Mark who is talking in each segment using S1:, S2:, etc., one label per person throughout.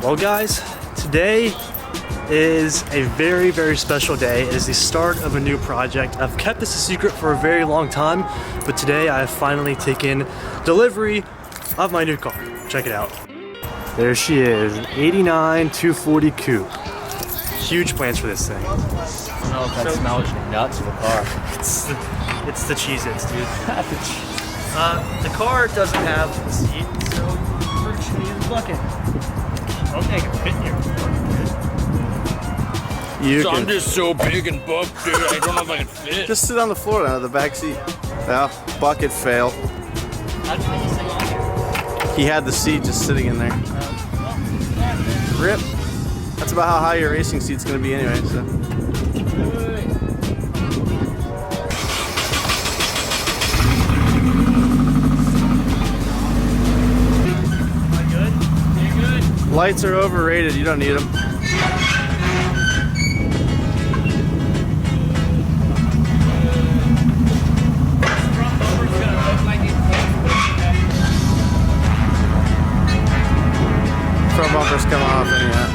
S1: Well guys, today is a very, very special day. It is the start of a new project. I've kept this a secret for a very long time, but today I have finally taken delivery of my new car. Check it out. There she is, an 89 240 coupe. Huge plans for this thing.
S2: I don't know if that smells nuts of a car.
S1: It's the Cheez-Its, dude. The car doesn't have a seat, so we're just gonna use the bucket. I don't think I can fit here.
S2: So I'm just so big and buff, dude. I don't know if I can fit.
S3: Just sit on the floor now, the back seat. Well, bucket fail.
S2: How'd you get this thing on here?
S3: He had the seat just sitting in there. Rip. That's about how high your racing seat's gonna be anyway, so. Lights are overrated, you don't need them. Front bumper's coming off anyhow.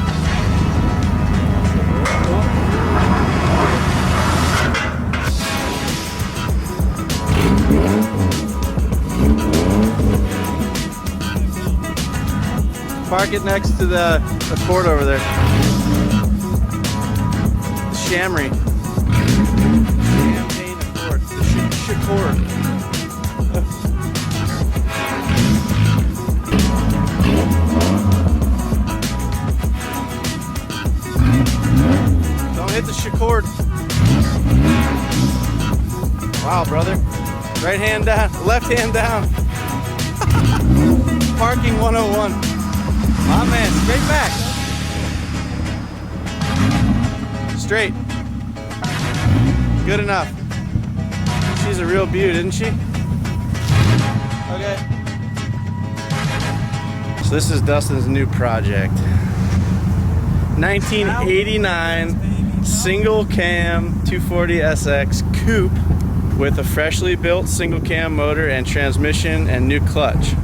S3: Park it next to the Accord over there. The Shamry. Champagne Accord. The Accord. Don't hit the Accord. Wow, brother. Right hand down, left hand down. Parking 101. Oh man, straight back. Straight. Good enough. She's a real beaut, isn't she? Okay. So this is Dustin's new project. 1989 single cam 240 SX coupe with a freshly built single cam motor and transmission and new clutch.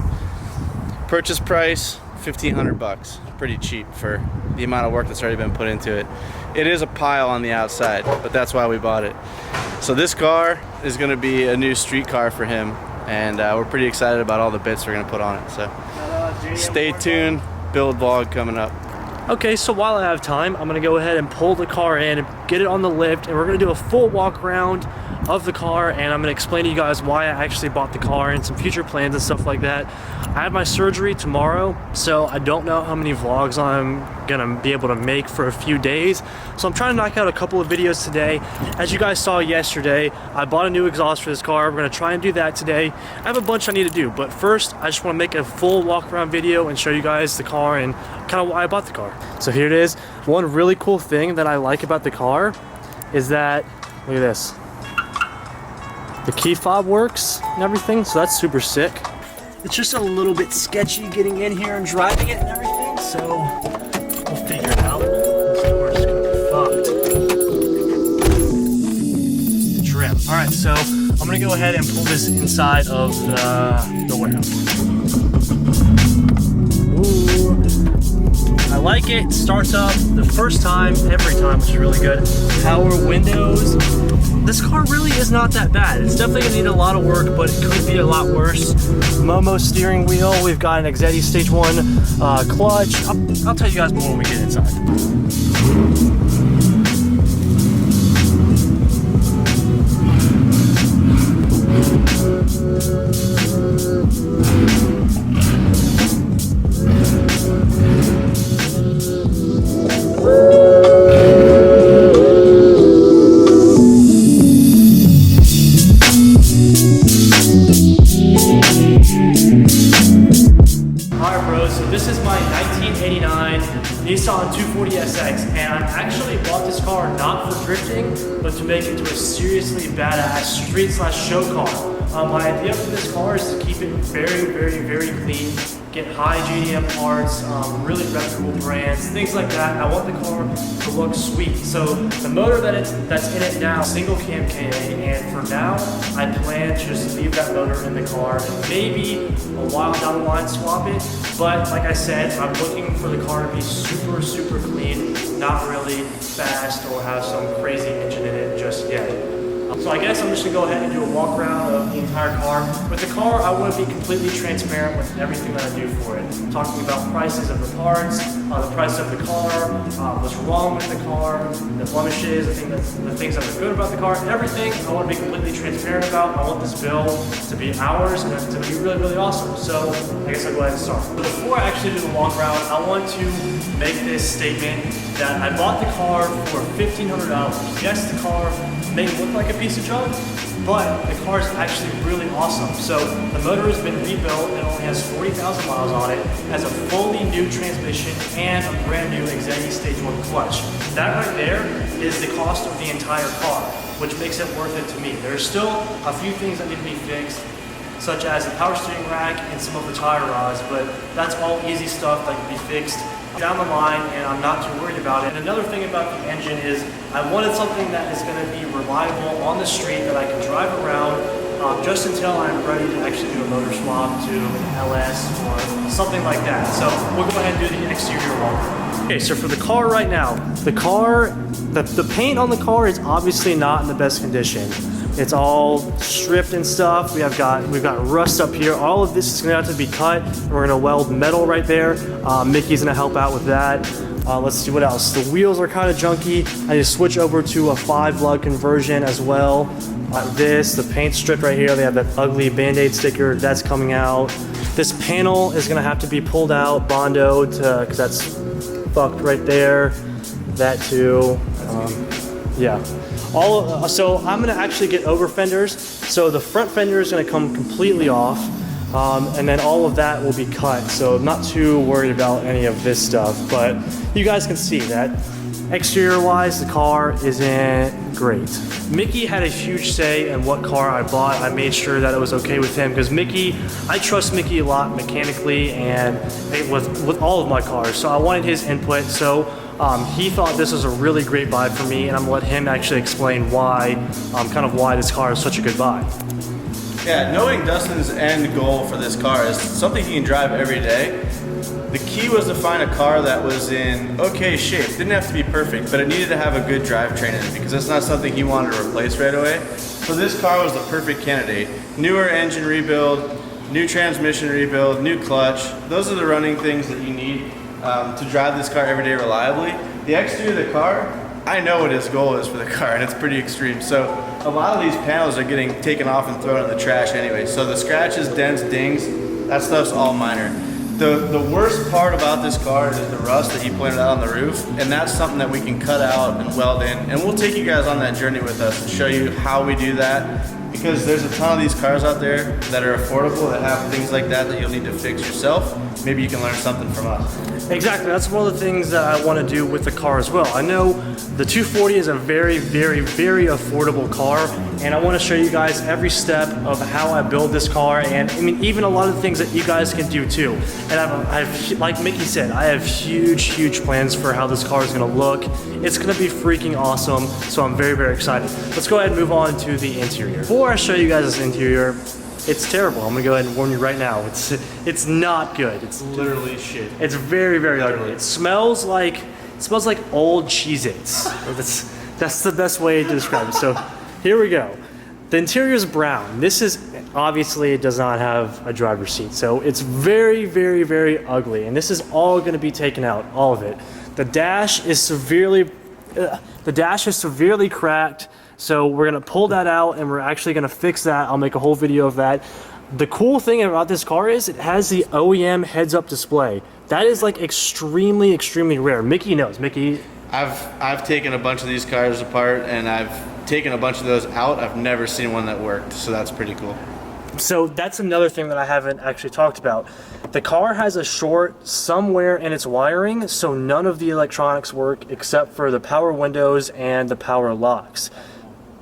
S3: Purchase price $1,500. Pretty cheap for the amount of work that's already been put into it. It is a pile on the outside, but that's why we bought it. So this car is going to be a new street car for him, and we're pretty excited about all the bits we're going to put on it. So stay tuned, build vlog coming up.
S1: Okay, so while I have time, I'm gonna go ahead and pull the car in, get it on the lift, and we're gonna do a full walk around of the car, and I'm gonna explain to you guys why I actually bought the car and some future plans and stuff like that. I have my surgery tomorrow, so I don't know how many vlogs I'm gonna be able to make for a few days. So I'm trying to knock out a couple of videos today. As you guys saw yesterday, I bought a new exhaust for this car. We're gonna try and do that today. I have a bunch I need to do, but first, I just wanna make a full walk around video and show you guys the car and kind of why I bought the car. So here it is. One really cool thing that I like about the car is that, look at this. The key fob works and everything, so that's super sick. It's just a little bit sketchy getting in here and driving it and everything, so we'll figure it out. This door is gonna be fucked. Trim. All right, so I'm gonna go ahead and pull this inside of the warehouse. Ooh. I like it. It starts up the first time, every time, which is really good. Power windows. This car really is not that bad. It's definitely gonna need a lot of work, but it could be a lot worse. Momo steering wheel. We've got an exedy stage 1 clutch. I'll tell you guys more when we get inside. Nissan 240 SX, and I actually bought this car not for drifting, but to make it into a seriously badass street/show car. My idea for this car is to keep it very, very, very clean. get high GDM parts, really reputable brands, things like that. I want the car to look sweet. So the motor that's in it now, single cam KA, and for now, I plan to just leave that motor in the car and maybe a while down the line swap it. But like I said, I'm looking for the car to be super, super clean, not really fast or have some crazy engine in it just yet. So I guess I'm just gonna go ahead and do a walk around of the entire car. With the car, I want to be completely transparent with everything that I do for it. Talking about prices of the parts, the price of the car, what's wrong with the car, the blemishes, the things that are good about the car, everything I want to be completely transparent about. I want this build to be ours and to be really, really awesome. So I guess I'll go ahead and start. But before I actually do the walk around, I want to make this statement that I bought the car for $1,500. Yes, the car may look like a piece of junk, but the car is actually really awesome. So the motor has been rebuilt. It only has 40,000 miles on it, has a fully new transmission and a brand new Exedy Stage 1 clutch. That right there is the cost of the entire car, which makes it worth it to me. There's still a few things that need to be fixed, such as the power steering rack and some of the tire rods, but that's all easy stuff that can be fixed down the line, and I'm not too worried about it. And another thing about the engine is I wanted something that is going to be reliable on the street that I can drive around just until I'm ready to actually do a motor swap to an LS or something like that. So we'll go ahead and do the exterior walk. Okay, so for the car right now, the paint on the car is obviously not in the best condition. It's all stripped and stuff. We've got rust up here. All of this is gonna have to be cut. We're gonna weld metal right there. Mickey's gonna help out with that. Let's see what else. The wheels are kind of junky. I just switch over to a 5 lug conversion as well. Like this, the paint stripped right here. They have that ugly Band-Aid sticker that's coming out. This panel is gonna have to be pulled out, bondoed, because that's fucked right there. That too. Yeah. So I'm gonna actually get over fenders. So the front fender is gonna come completely off, and then all of that will be cut. So I'm not too worried about any of this stuff, but you guys can see that exterior wise, the car isn't great. Mickey had a huge say in what car I bought. I made sure that it was okay with him because I trust Mickey a lot mechanically and with all of my cars. So I wanted his input. So he thought this was a really great buy for me, and I'm gonna let him actually explain why this car is such a good buy.
S3: Yeah, knowing Dustin's end goal for this car is something he can drive every day. The key was to find a car that was in okay shape. Didn't have to be perfect, but it needed to have a good drivetrain in it because that's not something he wanted to replace right away. So this car was the perfect candidate. Newer engine rebuild, new transmission rebuild, new clutch. Those are the running things that you need to drive this car every day reliably. The exterior of the car, I know what his goal is for the car, and it's pretty extreme. So a lot of these panels are getting taken off and thrown in the trash anyway. So the scratches, dents, dings, that stuff's all minor. The worst part about this car is the rust that he pointed out on the roof, and that's something that we can cut out and weld in. And we'll take you guys on that journey with us and show you how we do that, because there's a ton of these cars out there that are affordable that have things like that you'll need to fix yourself. Maybe you can learn something from us.
S1: Exactly, that's one of the things that I want to do with the car as well. I know the 240 is a very, very, very affordable car, and I want to show you guys every step of how I build this car, and I mean even a lot of the things that you guys can do too. And I've like Mickey said, I have huge plans for how this car is going to look. It's going to be freaking awesome, so I'm very, very excited. Let's go ahead and move on to the interior. Before I show you guys this interior, it's terrible. I'm gonna go ahead and warn you right now. It's not good. It's
S3: Literally shit.
S1: It's very, very ugly. It smells like old Cheez-Its. That's the best way to describe it. So here we go. The interior is brown. This is obviously, it does not have a driver's seat, so it's very, very, very ugly. And this is all going to be taken out, all of it. The dash is severely cracked. So we're gonna pull that out and we're actually gonna fix that. I'll make a whole video of that. The cool thing about this car is it has the OEM heads-up display. That is like extremely, extremely rare. Mickey knows. Mickey.
S3: I've taken a bunch of these cars apart and I've taken a bunch of those out. I've never seen one that worked, so that's pretty cool.
S1: So that's another thing that I haven't actually talked about. The car has a short somewhere in its wiring, so none of the electronics work except for the power windows and the power locks.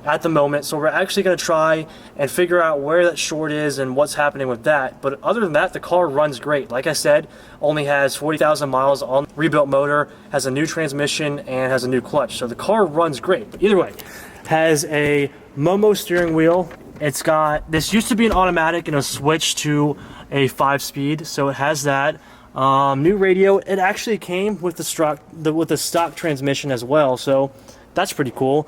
S1: at the moment. So we're actually going to try and figure out where that short is and what's happening with that. But other than that, the car runs great. Like I said, only has 40,000 miles on rebuilt motor, has a new transmission, and has a new clutch. So the car runs great. But either way, has a Momo steering wheel. It's got, this used to be an automatic and a switch to a 5-speed. So it has that. New radio. It actually came with the stock transmission as well. So that's pretty cool.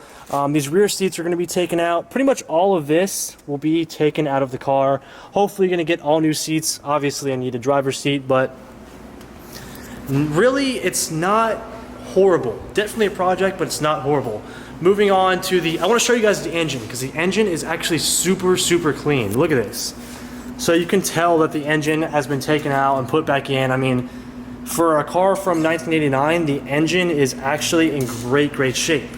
S1: These rear seats are going to be taken out. Pretty much all of this will be taken out of the car. Hopefully going to get all new seats. Obviously I need a driver's seat, but really it's not horrible. Definitely a project, but it's not horrible. Moving on to I want to show you guys the engine, because the engine is actually super clean. Look at this. So you can tell that the engine has been taken out and put back in. I mean, for a car from 1989, the engine is actually in great shape.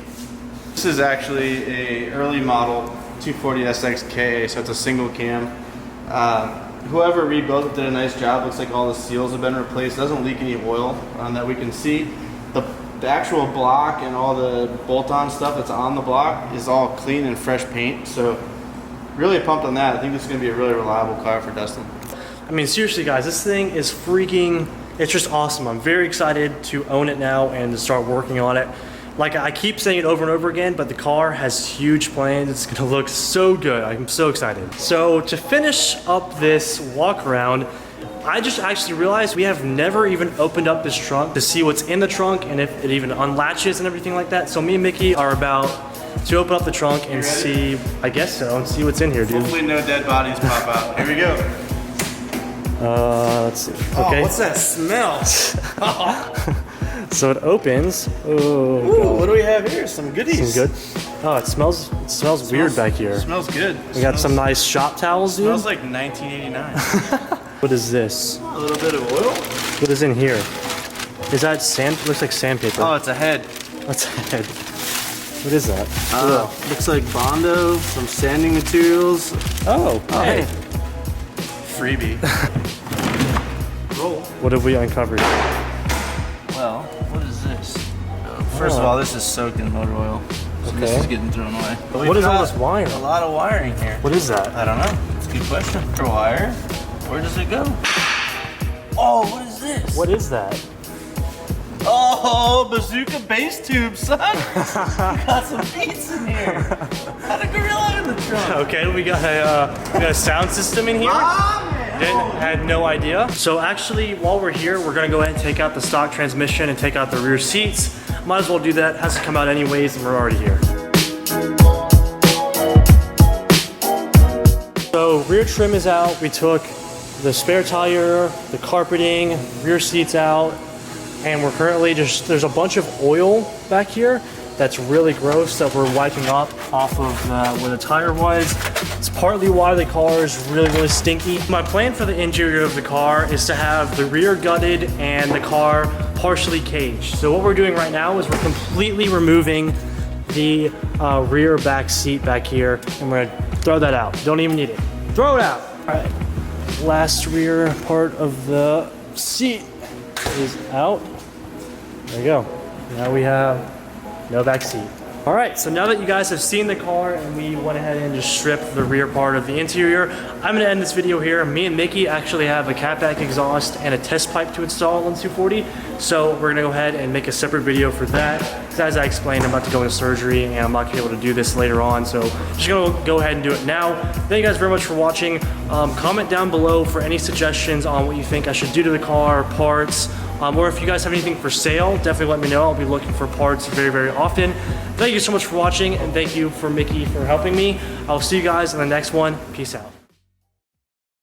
S3: This is actually a early model 240SX KA, so it's a single cam. Whoever rebuilt it did a nice job. Looks like all the seals have been replaced. It doesn't leak any oil that we can see. The actual block and all the bolt-on stuff that's on the block is all clean and fresh paint. So really pumped on that. I think this is going to be a really reliable car for Dustin.
S1: I mean, seriously guys, this thing is freaking, it's just awesome. I'm very excited to own it now and to start working on it. Like I keep saying it over and over again, but the car has huge plans. It's gonna look so good. I'm so excited. So to finish up this walk around, I just actually realized we have never even opened up this trunk to see what's in the trunk and if it even unlatches and everything like that. So me and Mickey are about to open up the trunk and see, I guess so, and see what's in here, dude.
S3: Hopefully no dead bodies pop out. Here we go.
S1: Let's see. Okay.
S3: Oh, what's that smell?
S1: So it opens. Oh,
S3: ooh, what do we have here? Some goodies.
S1: Some good. Oh, it smells weird back here.
S3: It smells good.
S1: We got some nice shop towels, dude.
S3: Smells like 1989.
S1: What is this?
S3: A little bit of oil.
S1: What is in here? Is that sand? Looks like sandpaper.
S3: Oh, it's a head.
S1: That's a head. What is that?
S3: Looks like Bondo, some sanding materials.
S1: Oh, hey.
S3: Freebie. Roll.
S1: What have we uncovered?
S2: Well, what is this?
S3: First of all, this is soaked in motor oil.
S2: So this is getting thrown away.
S3: But
S1: What is all this wire?
S3: A lot of wiring here.
S1: What is that?
S3: I don't know. It's a good question. For wire, where does it go? Oh, what is this?
S1: What is that?
S3: Oh, bazooka bass tube, son. We got some beats in here. Got a gorilla in the trunk.
S1: Okay, we got a sound system in here. Had no idea. So actually, while we're here, we're gonna go ahead and take out the stock transmission and take out the rear seats. Might as well do that. Has to come out anyways, and we're already here. So rear trim is out. We took the spare tire, the carpeting, rear seats out, and we're currently there's a bunch of oil back here that's really gross that we're wiping off of where the tire was. It's partly why the car is really stinky. My plan for the interior of the car is to have the rear gutted and the car partially caged. So what we're doing right now is we're completely removing the rear back seat back here, and we're gonna throw that out. Don't even need it. Throw it out. All right, last rear part of the seat is out. There you go. Now we have no back seat. All right, so now that you guys have seen the car and we went ahead and just stripped the rear part of the interior, I'm gonna end this video here. Me and Mickey actually have a catback exhaust and a test pipe to install on 240. So we're gonna go ahead and make a separate video for that. Because as I explained, I'm about to go into surgery and I'm not gonna be able to do this later on. So just gonna go ahead and do it now. Thank you guys very much for watching. Comment down below for any suggestions on what you think I should do to the car, parts, or if you guys have anything for sale, definitely let me know. I'll be looking for parts very often. Thank you so much for watching, and thank you for Mickey for helping me. I'll see you guys in the next one. Peace out.